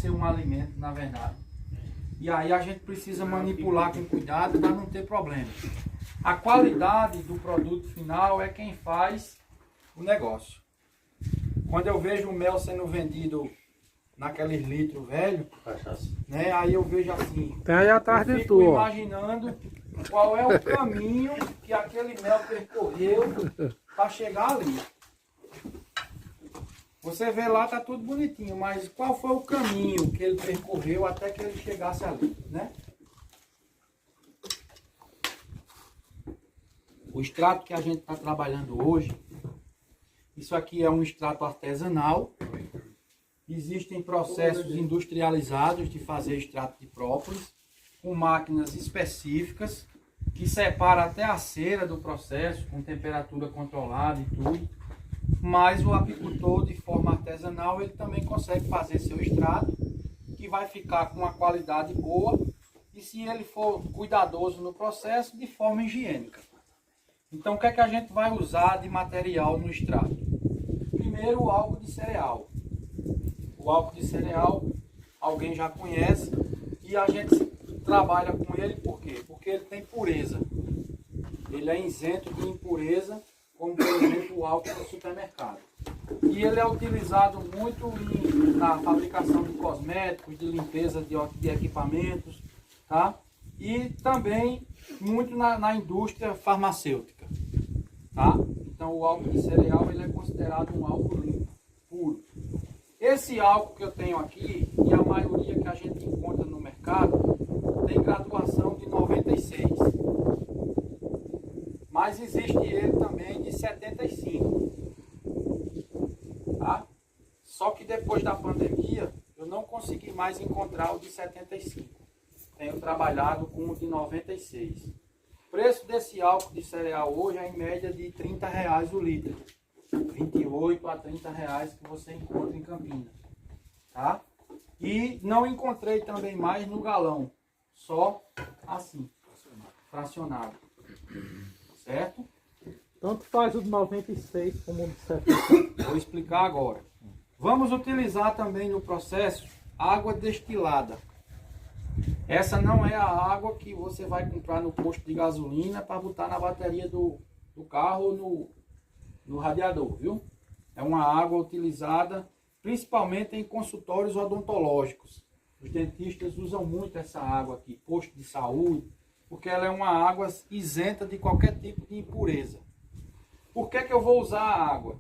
ser um alimento, na verdade. E aí a gente precisa manipular com cuidado para não ter problema. A qualidade do produto final é quem faz o negócio. Quando eu vejo o mel sendo vendido naqueles litros velhos, né, aí eu vejo assim, Tem aí atrás eu de fico tu, ó. imaginando qual é o caminho que aquele mel percorreu para chegar ali. Você vê lá, tá tudo bonitinho, mas qual foi o caminho que ele percorreu até que ele chegasse ali, né? O extrato que a gente está trabalhando hoje, isso aqui é um extrato artesanal. Existem processos industrializados de fazer extrato de própolis, com máquinas específicas, que separam até a cera do processo, com temperatura controlada e tudo. Mas o apicultor, de forma artesanal, ele também consegue fazer seu extrato, que vai ficar com uma qualidade boa, e se ele for cuidadoso no processo, de forma higiênica. Então, o que é que a gente vai usar de material no extrato? Primeiro, o álcool de cereal. O álcool de cereal, alguém já conhece, e a gente trabalha com ele por quê? Porque ele tem pureza. Ele é isento de impureza, como por exemplo o álcool do supermercado. E ele é utilizado muito na fabricação de cosméticos, de limpeza de equipamentos, tá? E também muito na indústria farmacêutica, tá? Então o álcool de cereal ele é considerado um álcool limpo, puro. Esse álcool que eu tenho aqui, e a maioria que a gente encontra no mercado, tem graduação de 96. Mas existe ele também de 75. Tá? Só que depois da pandemia, eu não consegui mais encontrar o de 75. Tenho trabalhado com o de 96. O preço desse álcool de cereal hoje é em média de R$30 o litro. 28 a R$30 que você encontra em Campinas. Tá? E não encontrei também mais no galão. Só assim, fracionado. Certo? Tanto faz o de 96 como o de 70. Vou explicar agora. Vamos utilizar também no processo água destilada. Essa não é a água que você vai comprar no posto de gasolina para botar na bateria do carro ou no radiador, viu? É uma água utilizada principalmente em consultórios odontológicos. Os dentistas usam muito essa água aqui, posto de saúde, porque ela é uma água isenta de qualquer tipo de impureza. Por que que eu vou usar a água?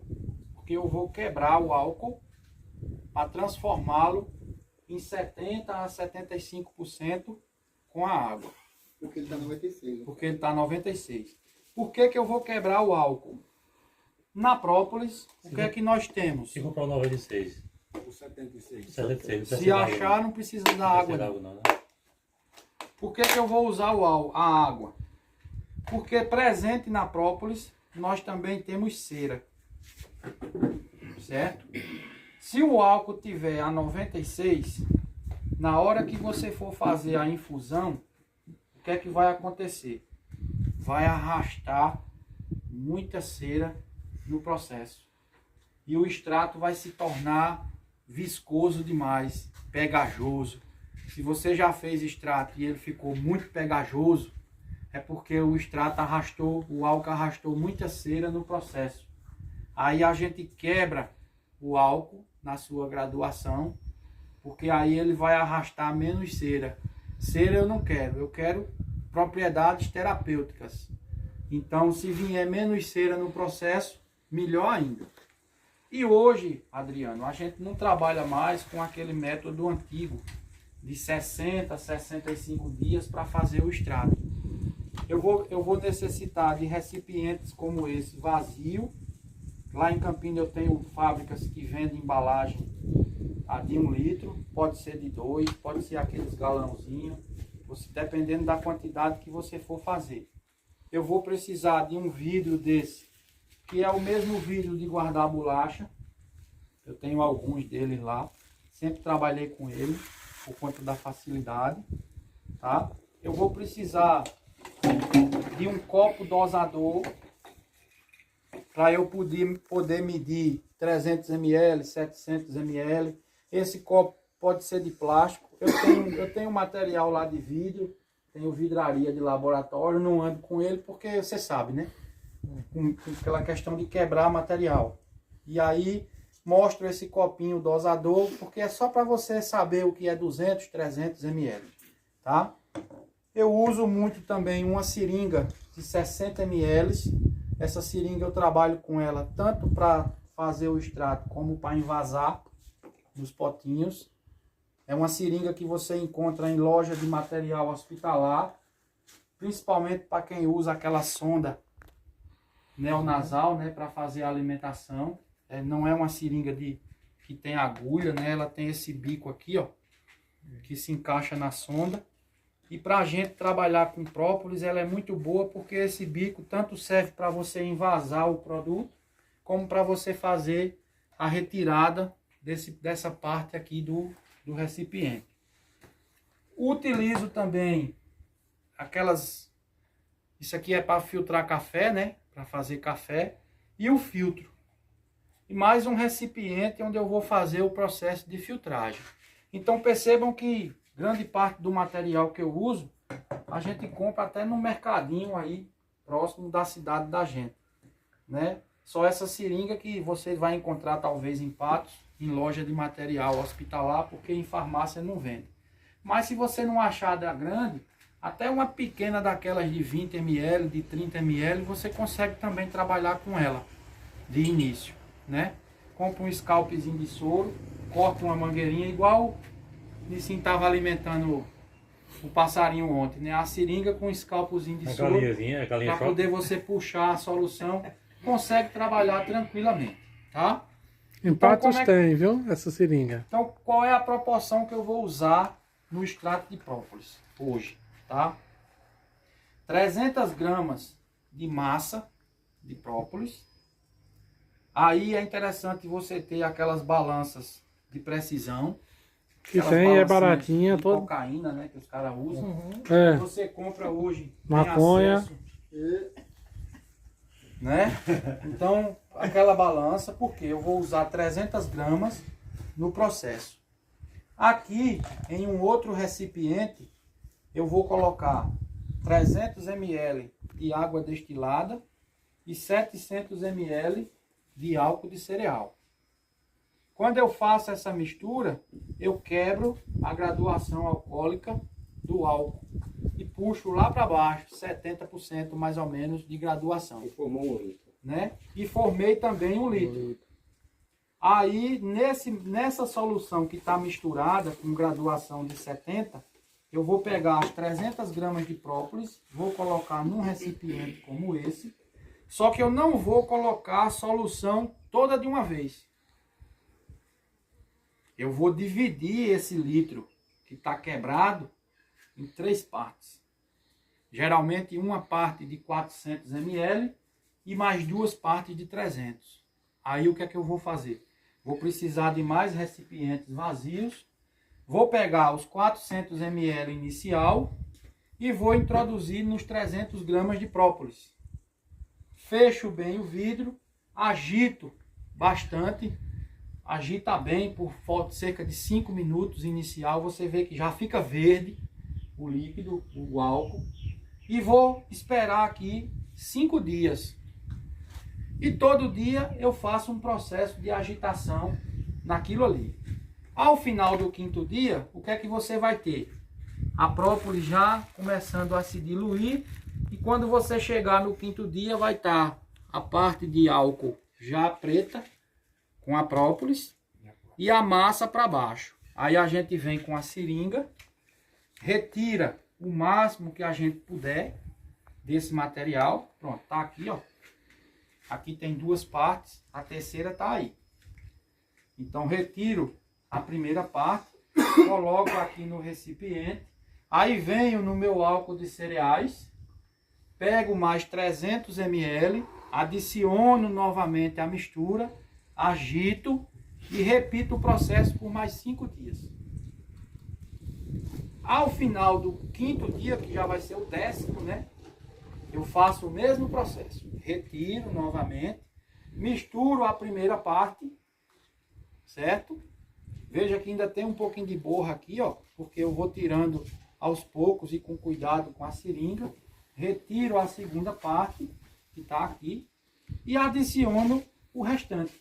Porque eu vou quebrar o álcool para transformá-lo em 70% a 75% com a água. Porque ele está 96. Porque ele está 96. Por que que eu vou quebrar o álcool? Na própolis, o que é que nós temos? Se comprar o 96. O 76. 76. Se achar, não precisa da água. Não, né? Por que que eu vou usar a água? Porque presente na própolis, nós também temos cera. Certo? Se o álcool tiver a 96, na hora que você for fazer a infusão, o que é que vai acontecer? Vai arrastar muita cera no processo. E o extrato vai se tornar viscoso demais, pegajoso. Se você já fez extrato e ele ficou muito pegajoso, é porque o extrato arrastou, o álcool arrastou muita cera no processo. Aí a gente quebra o álcool na sua graduação, porque aí ele vai arrastar menos cera. Cera eu não quero, eu quero propriedades terapêuticas. Então, se vier menos cera no processo, melhor ainda. E hoje, Adriano, a gente não trabalha mais com aquele método antigo de 60 a 65 dias para fazer o extrato. Eu vou necessitar de recipientes como esse vazio. Lá em Campinas eu tenho fábricas que vendem embalagem de 1 litro, pode ser de 2, pode ser aqueles galãozinhos, dependendo da quantidade que você for fazer. Eu vou precisar de um vidro desse, que é o mesmo vidro de guardar bolacha. Eu tenho alguns deles lá, sempre trabalhei com ele, por conta da facilidade, tá? Eu vou precisar de um copo dosador, para eu poder medir 300 ml, 700 ml. Esse copo pode ser de plástico. Eu tenho material lá de vidro, tenho vidraria de laboratório, não ando com ele porque você sabe, né? Com aquela questão de quebrar material. E aí mostro esse copinho dosador, porque é só para você saber o que é 200, 300 ml, tá? Eu uso muito também uma seringa de 60 ml. Essa seringa eu trabalho com ela tanto para fazer o extrato como para envasar nos potinhos. É uma seringa que você encontra em loja de material hospitalar, principalmente para quem usa aquela sonda neonasal, né, para fazer a alimentação. Não é uma seringa que tem agulha, né? Ela tem esse bico aqui, ó, que se encaixa na sonda. E para a gente trabalhar com própolis, ela é muito boa porque esse bico tanto serve para você envasar o produto, como para você fazer a retirada dessa parte aqui do recipiente. Utilizo também isso aqui é para filtrar café, né? Para fazer café. E o filtro. E mais um recipiente onde eu vou fazer o processo de filtragem. Então percebam que grande parte do material que eu uso, a gente compra até no mercadinho aí, próximo da cidade da gente, né? Só essa seringa que você vai encontrar talvez em Patos, em loja de material hospitalar, porque em farmácia não vende. Mas se você não achar da grande, até uma pequena daquelas de 20 ml, de 30 ml, você consegue também trabalhar com ela de início, né? Compra um scalpzinho de soro, corta uma mangueirinha igual Nissim estava alimentando o passarinho ontem, né? A seringa com um scalpozinho de soro para poder você puxar a solução, consegue trabalhar tranquilamente, tá? Em Patos tem, viu? Essa seringa. Então, qual é a proporção que eu vou usar no extrato de própolis hoje, tá? 300 gramas de massa de própolis. Aí é interessante você ter aquelas balanças de precisão. Que tem, é baratinha. De todo... cocaína, né? Que os caras usam. É. Você compra hoje. Maconha. Né? Então, aquela balança, porque eu vou usar 300 gramas no processo. Aqui, em um outro recipiente, eu vou colocar 300 ml de água destilada e 700 ml de álcool de cereal. Quando eu faço essa mistura, eu quebro a graduação alcoólica do álcool e puxo lá para baixo, 70% mais ou menos de graduação. E formou 1 litro. Né? E formei também 1 litro. Aí, nessa solução que está misturada com graduação de 70, eu vou pegar as 300 gramas de própolis, vou colocar num recipiente como esse, só que eu não vou colocar a solução toda de uma vez. Eu vou dividir esse litro que está quebrado em 3 partes. Geralmente uma parte de 400 ml e mais 2 partes de 300. Aí o que é que eu vou fazer? Vou precisar de mais recipientes vazios. Vou pegar os 400 ml inicial e vou introduzir nos 300 gramas de própolis. Fecho bem o vidro, agito bastante. Agita bem por cerca de 5 minutos inicial. Você vê que já fica verde o líquido, o álcool. E vou esperar aqui 5 dias. E todo dia eu faço um processo de agitação naquilo ali. Ao final do 5º dia, o que é que você vai ter? A própolis já começando a se diluir. E quando você chegar no 5º dia, vai estar a parte de álcool já preta, com a própolis, e a massa para baixo. Aí a gente vem com a seringa, retira o máximo que a gente puder desse material. Pronto, tá aqui, ó. Aqui tem 2 partes, a terceira tá aí. Então retiro a primeira parte, coloco aqui no recipiente, aí venho no meu álcool de cereais, pego mais 300 ml, adiciono novamente a mistura, agito e repito o processo por mais 5 dias. Ao final do 5º dia, que já vai ser o 10º, né? Eu faço o mesmo processo. Retiro novamente, misturo a primeira parte, certo? Veja que ainda tem um pouquinho de borra aqui, ó, porque eu vou tirando aos poucos e com cuidado com a seringa. Retiro a segunda parte, que está aqui, e adiciono o restante.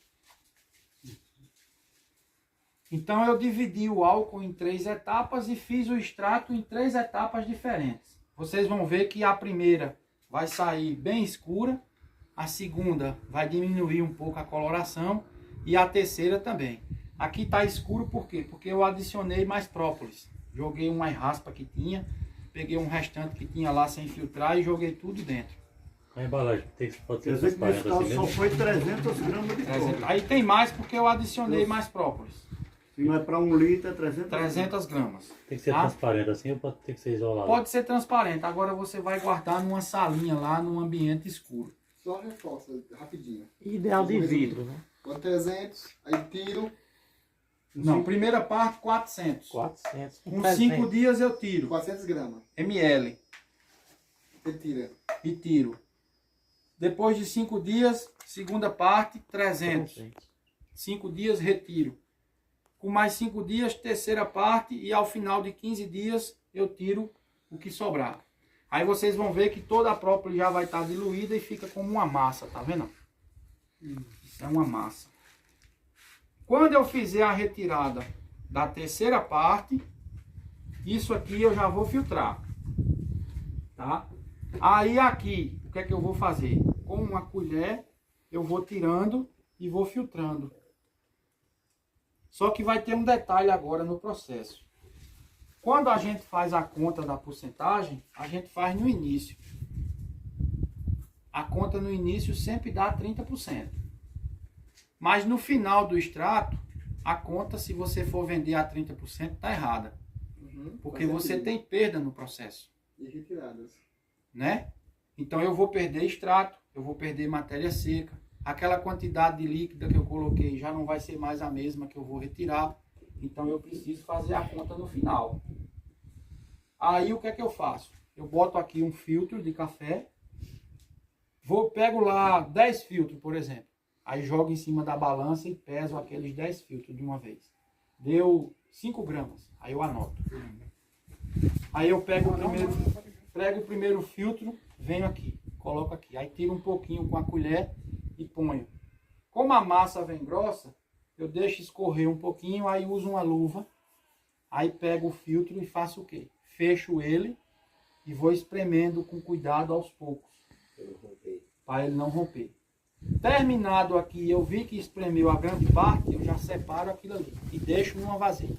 Então eu dividi o álcool em 3 etapas e fiz o extrato em 3 etapas diferentes. Vocês vão ver que a primeira vai sair bem escura, a segunda vai diminuir um pouco a coloração e a terceira também. Aqui está escuro por quê? Porque eu adicionei mais própolis. Joguei uma raspa que tinha, peguei um restante que tinha lá sem filtrar e joguei tudo dentro. A embalagem pode ser Nesse transparente caso assim só mesmo? foi 300 gramas de couro. Aí tem mais porque eu adicionei mais própolis. Se não é para 1 litro, é 300 300 gramas. Tem que ser Tá? transparente assim ou pode ter que ser isolado? Pode ser transparente. Agora você vai guardar numa salinha lá, num ambiente escuro. Só reforça rapidinho. Ideal de vidro, né? Com 300, aí tiro. Não, primeira parte 400. 400. Com 5 dias eu tiro 400 gramas. ml Você tira. e tiro. Depois de 5 dias, segunda parte 300. 5 dias retiro. Com mais 5 dias, terceira parte e ao final de 15 dias eu tiro o que sobrar. Aí vocês vão ver que toda a própolis já vai estar diluída e fica como uma massa, tá vendo? Isso é uma massa. Quando eu fizer a retirada da terceira parte, isso aqui eu já vou filtrar, tá? Aí aqui, o que é que eu vou fazer? Com uma colher, eu vou tirando e vou filtrando. Só que vai ter um detalhe agora no processo. Quando a gente faz a conta da porcentagem, a gente faz no início. A conta no início sempre dá 30%. Mas no final do extrato, a conta, se você for vender a 30%, está errada. Porque você tem perda no processo. E retiradas. Né? Então eu vou perder extrato, eu vou perder matéria seca. Aquela quantidade de líquida que eu coloquei já não vai ser mais a mesma que eu vou retirar. Então eu preciso fazer a conta no final. Aí o que é que eu faço? Eu boto aqui um filtro de café. Pego lá 10 filtros, por exemplo. Aí jogo em cima da balança e peso aqueles 10 filtros de uma vez. Deu 5 gramas. Aí eu anoto. Aí eu pego o primeiro filtro, venho aqui, coloco aqui. Aí tiro um pouquinho com a colher e ponho. Como a massa vem grossa, eu deixo escorrer um pouquinho, aí uso uma luva. Aí pego o filtro e faço o quê? Fecho ele e vou espremendo com cuidado aos poucos. Para ele não romper. Terminado aqui, eu vi que espremeu a grande parte, eu já separo aquilo ali e deixo numa vasilha.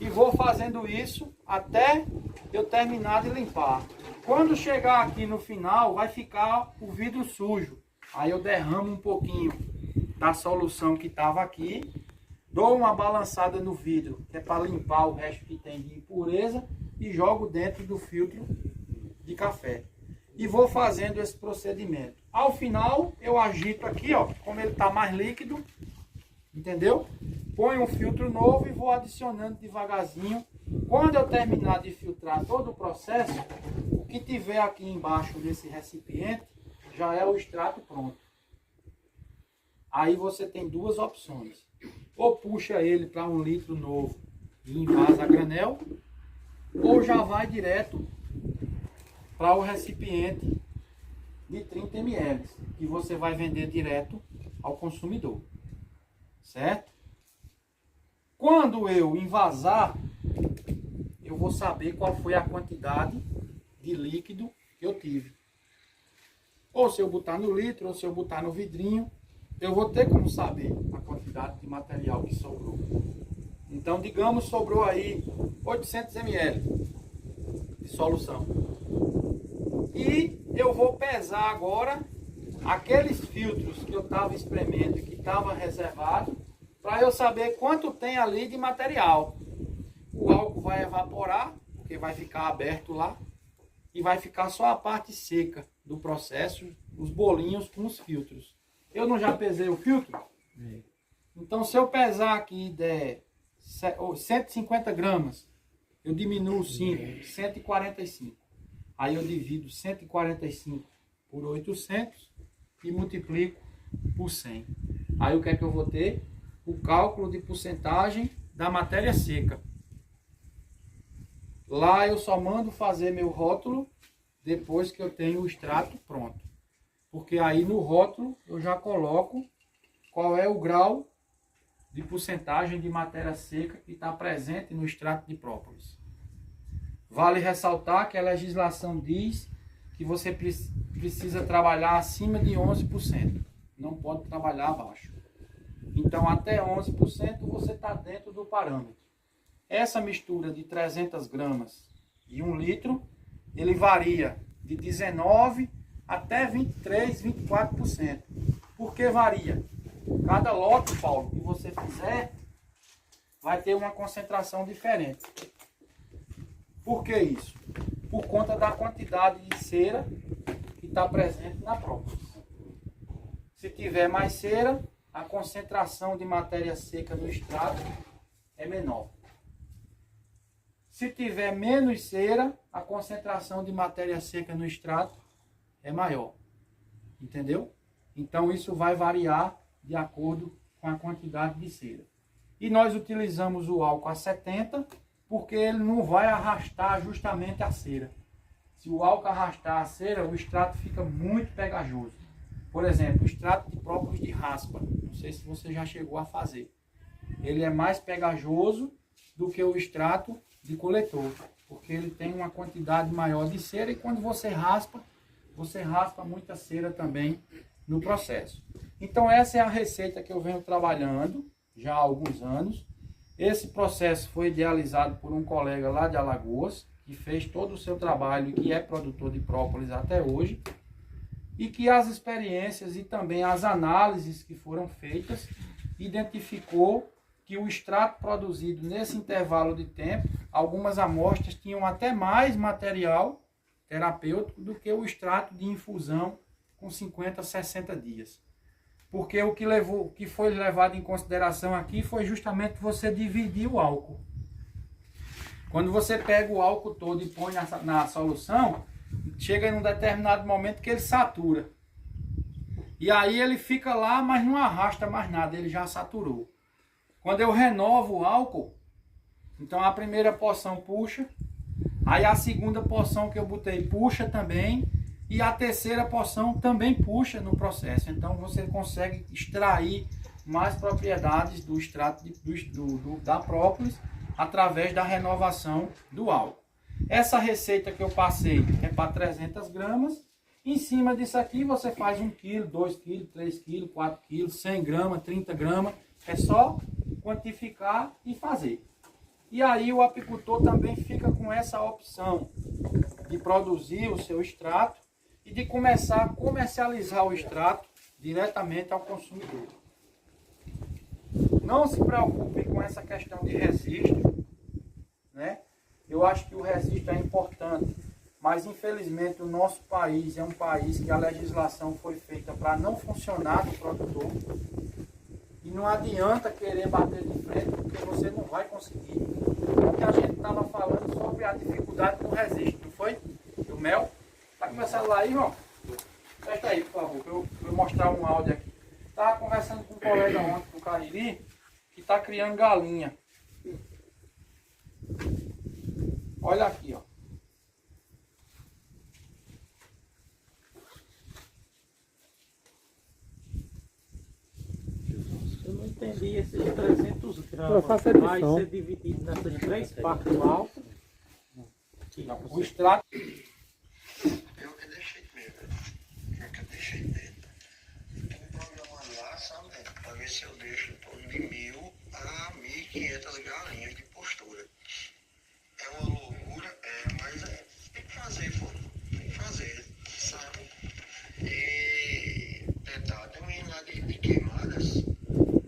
E vou fazendo isso até eu terminar de limpar. Quando chegar aqui no final, vai ficar o vidro sujo. Aí eu derramo um pouquinho da solução que estava aqui, dou uma balançada no vidro, que é para limpar o resto que tem de impureza, e jogo dentro do filtro de café. E vou fazendo esse procedimento. Ao final, eu agito aqui, ó, como ele está mais líquido, entendeu? Ponho um filtro novo e vou adicionando devagarzinho. Quando eu terminar de filtrar todo o processo, o que tiver aqui embaixo desse recipiente já é o extrato pronto. Aí você tem duas opções. Ou puxa ele para 1 litro novo e invasa a granel, ou já vai direto para o recipiente de 30 ml, que você vai vender direto ao consumidor. Certo? Quando eu envasar, eu vou saber qual foi a quantidade de líquido que eu tive. Ou se eu botar no litro, ou se eu botar no vidrinho, eu vou ter como saber a quantidade de material que sobrou. Então, digamos, sobrou aí 800 ml de solução. E eu vou pesar agora aqueles filtros que eu estava espremendo e que estava reservado, para eu saber quanto tem ali de material. O álcool vai evaporar, porque vai ficar aberto lá, e vai ficar só a parte seca do processo, os bolinhos com os filtros. Eu não já pesei o filtro? Então, se eu pesar aqui e der 150 gramas, eu diminuo 5, 145. Aí eu divido 145 por 800 e multiplico por 100. Aí o que é que eu vou ter? O cálculo de porcentagem da matéria seca. Lá eu só mando fazer meu rótulo depois que eu tenho o extrato pronto. Porque aí no rótulo eu já coloco qual é o grau de porcentagem de matéria seca que está presente no extrato de própolis. Vale ressaltar que a legislação diz que você precisa trabalhar acima de 11%. Não pode trabalhar abaixo. Então até 11% você está dentro do parâmetro. Essa mistura de 300 gramas e 1 litro, ele varia de 19% até 23%, 24%. Por que varia? Cada lote, Paulo, que você fizer, vai ter uma concentração diferente. Por que isso? Por conta da quantidade de cera que está presente na própolis. Se tiver mais cera, a concentração de matéria seca no extrato é menor. Se tiver menos cera, a concentração de matéria seca no extrato é maior. Entendeu? Então isso vai variar de acordo com a quantidade de cera. E nós utilizamos o álcool a 70 porque ele não vai arrastar justamente a cera. Se o álcool arrastar a cera, o extrato fica muito pegajoso. Por exemplo, o extrato de própolis de raspa. Não sei se você já chegou a fazer. Ele é mais pegajoso do que o extrato de coletor, porque ele tem uma quantidade maior de cera e quando você raspa muita cera também no processo. Então essa é a receita que eu venho trabalhando já há alguns anos. Esse processo foi idealizado por um colega lá de Alagoas, que fez todo o seu trabalho e que é produtor de própolis até hoje, e que as experiências e também as análises que foram feitas identificou que o extrato produzido nesse intervalo de tempo, algumas amostras tinham até mais material terapêutico do que o extrato de infusão com 50, 60 dias. Porque o que foi levado em consideração aqui foi justamente você dividir o álcool. Quando você pega o álcool todo e põe na solução, chega em um determinado momento que ele satura. E aí ele fica lá, mas não arrasta mais nada, ele já saturou. Quando eu renovo o álcool, então a primeira porção puxa, aí a segunda porção que eu botei puxa também, e a terceira porção também puxa no processo. Então você consegue extrair mais propriedades do extrato da própolis através da renovação do álcool. Essa receita que eu passei é para 300 gramas. Em cima disso aqui você faz 1 kg, 2 kg, 3 kg, 4 kg, 100 gramas, 30 gramas. É só quantificar e fazer. E aí o apicultor também fica com essa opção de produzir o seu extrato e de começar a comercializar o extrato diretamente ao consumidor. Não se preocupe com essa questão de registro, né? Eu acho que o registro é importante, mas infelizmente o nosso país é um país que a legislação foi feita para não funcionar no produtor. E não adianta querer bater de frente, porque você não vai conseguir. Porque a gente estava falando sobre a dificuldade do registro, não foi? Do mel. Tá com meu celular aí, João? Presta aí, por favor, para eu mostrar um áudio aqui. Estava conversando com um colega ontem do Cariri, que está criando galinha. Olha aqui, ó. Eu não entendi esses 300 Eu gramas. faço Vai edição. ser dividido nessas 3 partes do álcool. O extrato. Eu que deixei mesmo. Estou programando lá, sabe, para ver se eu deixo em torno de 1.000 a 1.500 galinhas de postura. É uma loucura, mas tem que fazer, pô. Tem que fazer, sabe? E tentar. Tem um menino lá de queimadas.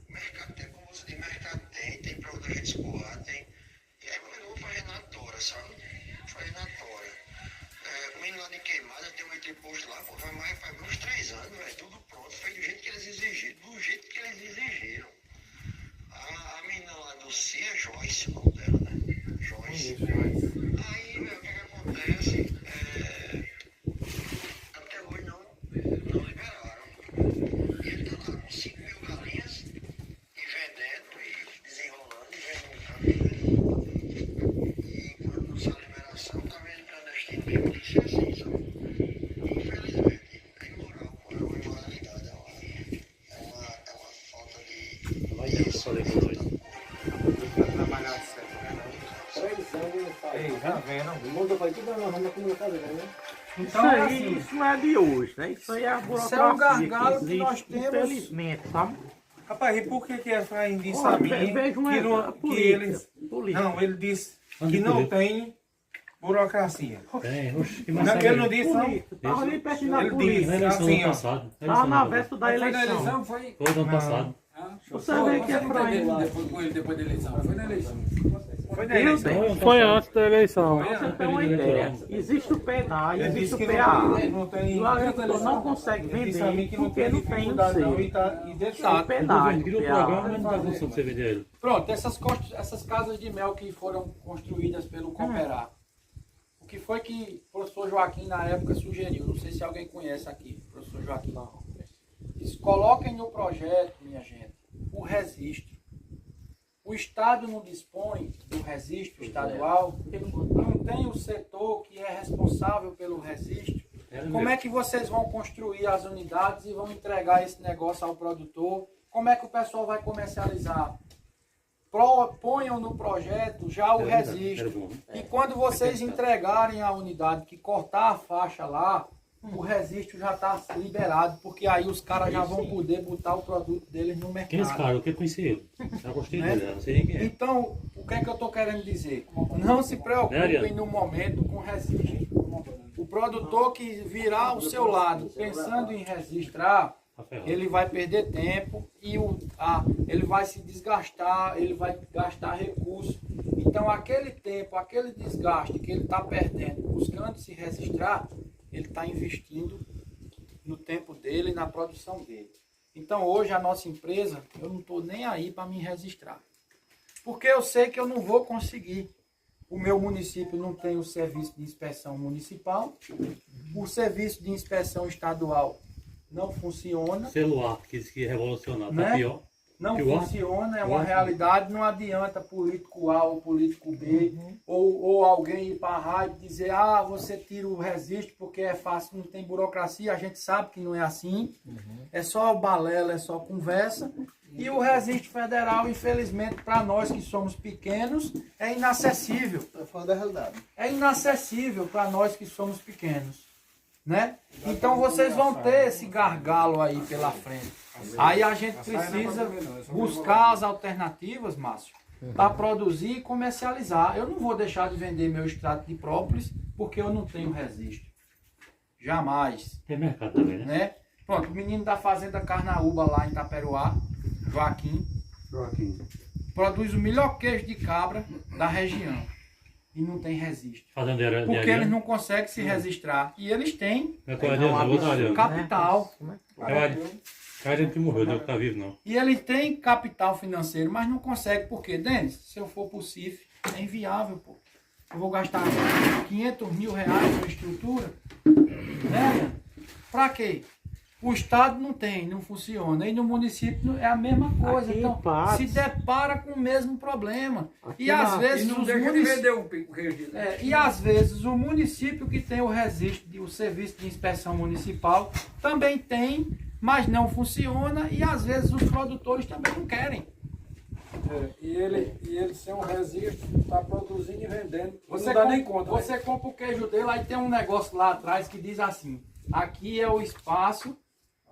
Mercado tem, como você diz, mercado tem para outra gente escoar, tem. E aí eu vou fazer na tora, sabe? Fazer na tora. O menino lá de queimada tem um entreposto lá, pô, faz uns 3 anos, velho, tudo pronto, foi do jeito que eles exigiram, A menina lá do CIA, Joyce, o nome dela, né? Joyce. Aí, velho, o que acontece? Até hoje não liberaram. E ele tá lá com 5.000 galinhas e vendendo e desenrolando e vendendo tá vendo? Isso Então, é aí, assim, isso não é de hoje, né? Isso aí é a burocracia. isso é um gargalo que existe, nós temos. infelizmente, sabe? Rapaz, e por que é pra indício Olha, a mim veja uma que, não, que política, eles... política. Não, ele disse Onde que não política? tem burocracia. Tem, oxe, que Não, massa. ele não disse, não. Política. Tava ali pertinho da Ele política. disse. Na eleição do Assim, ano ó. passado. Tava na véspera da eleição. foi. Foi do ano passado. Você vê que é pra ir. Depois da eleição. Foi na eleição. Foi na Meu eleição. Deus. Foi antes da eleição. Pra você ter uma ideia, existe o PNA, Ele existe disse o que PA. não tem... E o agricultor não consegue Ele disse a mim vender que não porque tem não tem o dificuldade não, selo. e O deixa. O PNA, governo criou o programa, PA. mas não dá função pra você vender ele. Pronto, essas casas de mel que foram construídas pelo Cooperar. O que foi que o professor Joaquim na época sugeriu? Não sei se alguém conhece aqui, professor Joaquim. Eles coloquem no projeto, minha gente, o registro. O Estado não dispõe do registro estadual, não tem o setor que é responsável pelo registro. Como é que vocês vão construir as unidades e vão entregar esse negócio ao produtor? Como é que o pessoal vai comercializar? Ponham no projeto já o registro. E quando vocês entregarem a unidade, que cortar a faixa lá, o registro já está liberado, porque aí os caras já vão poder botar o produto deles no mercado. Quem é esse cara? Eu quero conhecer ele. Já gostei Né? dele, não sei nem quem é. Então, o que é que eu estou querendo dizer? Não se preocupem no momento com registro. O produtor que virar ao seu lado pensando em registrar, Tá ferrado. ele vai perder tempo e ele vai se desgastar, ele vai gastar recursos. Então, aquele tempo, aquele desgaste que ele está perdendo buscando se registrar, ele está investindo no tempo dele, na produção dele. Então, hoje, a nossa empresa, eu não estou nem aí para me registrar. Porque eu sei que eu não vou conseguir. O meu município não tem o serviço de inspeção municipal. O serviço de inspeção estadual não funciona. Celular, que disse que ia revolucionar. Tá Né? pior. Não Pior. funciona, é uma realidade. Não adianta político A ou político B, ou alguém ir para a rádio e dizer, você tira o registro porque é fácil, não tem burocracia. A gente sabe que não é assim. É só balela, é só conversa. E o registro federal, infelizmente, para nós que somos pequenos, é inacessível. Tá fora da realidade. É inacessível para nós que somos pequenos, né? Então vocês vão ter esse gargalo aí pela frente. Aí a gente precisa buscar as alternativas, Márcio, para produzir e comercializar. Eu não vou deixar de vender meu extrato de própolis porque eu não tenho registro. Jamais, Tem mercado também, né? né? Pronto, o menino da Fazenda Carnaúba lá em Itaperuá, Joaquim, produz o melhor queijo de cabra da região e não tem registro. Fazendeiro de Porque eles Ariano. não conseguem se registrar. E eles têm Não é com Ariano, outro Ariano. capital. É o Ariano que morreu, não é o que tá vivo, não. E eles têm capital financeiro, mas não conseguem. Por quê? Denis, se eu for pro CIF, é inviável, pô. Eu vou gastar 500 mil reais na estrutura. Né? Pra quê? O Estado não tem, não funciona. E no município é a mesma coisa. Aqui em Então, Patos. se depara com o mesmo problema. Aqui E às na- vezes os municípios... o registro. E às vezes o município que tem o registro, o serviço de inspeção municipal, também tem, mas não funciona, e às vezes os produtores também não querem. E ele sem um registro, está produzindo e vendendo. Você não dá com- nem conta. Você compra o queijo dele, aí tem um negócio lá atrás que diz assim, aqui é o espaço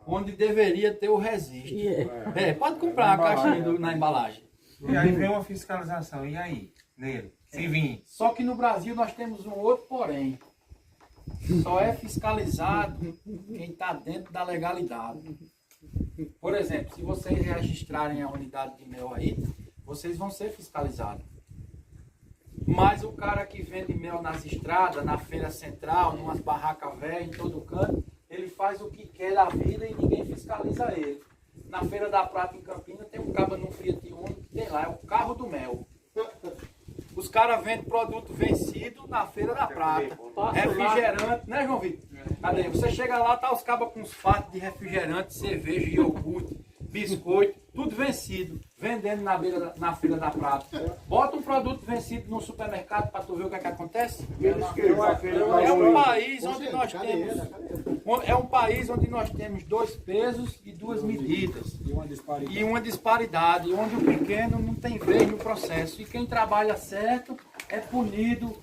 onde deveria ter o registro. E é. Pode comprar a caixinha na embalagem. E aí vem uma fiscalização. E aí? Nele? Se vir. Só que no Brasil nós temos um outro porém. Só é fiscalizado quem está dentro da legalidade. Por exemplo, se vocês registrarem a unidade de mel aí, vocês vão ser fiscalizados. Mas o cara que vende mel nas estradas, na feira central, numas barracas velhas, em todo canto, ele faz o que quer da vida e ninguém fiscaliza ele. Na Feira da Prata, em Campinas, tem um cabo no Fiat Uno que tem lá, é o carro do mel. Os caras vendem produto vencido na Feira da Prata. Refrigerante, né, João Vitor? Cadê? Você chega lá, tá os cabas com os fartos de refrigerante, cerveja, iogurte, biscoito, tudo vencido, vendendo na Feira da Prata. Bota um produto vencido no supermercado para tu ver o que é que acontece. É um país onde nós temos... É um país onde nós temos 2 pesos e 2 medidas. E uma disparidade, onde o pequeno não tem vez no processo. E quem trabalha certo é punido,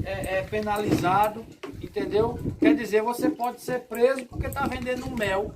é penalizado, entendeu? Quer dizer, você pode ser preso porque está vendendo mel